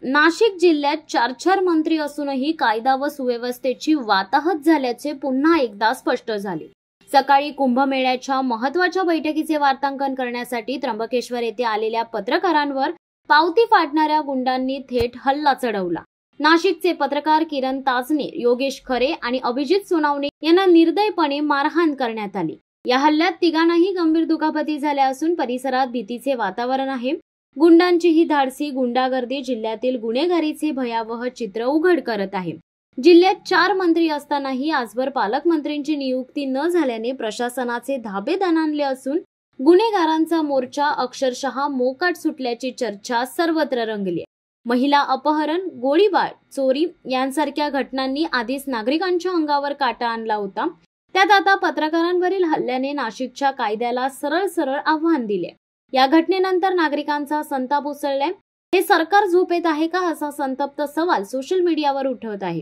नाशिक जिल्ह्यात 4 मंत्री असूनही कायदा व सुव्यवस्थेची वाताहत झाल्याचे पुन्हा एकदा स्पष्ट झाले। सकाळी कुंभमेळ्याच्या महत्त्वाच्या बैठकीचे वार्तांकन करण्यासाठी त्र्यंबकेश्वर येथे आलेल्या पत्रकारांवर पावती फाडणाऱ्या गुंडांनी थेट हल्ला चढवला। नाशिकचे पत्रकार किरण ताजने, योगेश खरे आणि अभिजित सोनावणे यांना निर्दयपणे मारहाण करण्यात आली। या हल्ल्यात तिघांनाही गंभीर दुखापती झाल्या असून परिसरात भीतीचे वातावरण आहे। गुंडांची ही धाडसी गुंडागर्दी जिल्ह्यातील गुन्हेगारीचे भयावह चित्र उघड करत आहे। जिल्ह्यात 4 मंत्री असतानाही आजवर पालकमंत्रींची नियुक्ती न झाल्याने प्रशासनाचे धाबे दणाणले असून गुन्हेगारांचा मोर्चा अक्षरशः मोकाट सुटल्याची चर्चा सर्वत्र रंगली। महिला अपहरण, गोळीबार, चोरी यांसारख्या घटनांनी आधीच नागरिकांच्या अंगावर काटा आणला होता। त्यात आता पत्रकारांवरील हल्ल्याने नाशिकच्या कायद्याला सरळ आव्हान दिले। या घटनेनंतर नागरिकांचा संताप उसळलाय। हे सरकार झोपेत आहे का असा संतप्त सवाल सोशल मीडियावर उठवत आहे।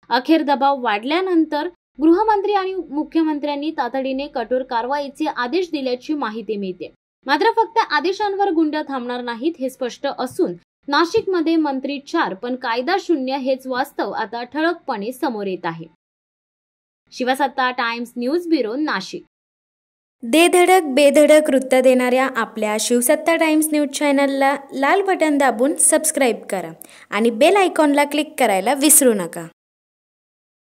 अखेर दबाव वाढल्यानंतर गृहमंत्री आणि मुख्यमंत्र्यांनी तातडीने कठोर कारवाईचे आदेश दिल्याची माहिती मिळते। मात्र फक्त आदेशांवर गुंड थांबणार नाहीत हे स्पष्ट असून नाशिकमध्ये मंत्री 4 पण कायदा शून्य हेच वास्तव आता ठळकपणे समोर येत आहे। शिवसत्ता टाइम्स न्यूज ब्युरो, नाशिक। धडक बेधडक वृत्त देणाऱ्या आपल्या शिवसत्ता टाइम्स न्यूज चॅनलला लाल बटन दाबून सबस्क्राईब करा आणि बेल आयकॉनला क्लिक करायला विसरू नका।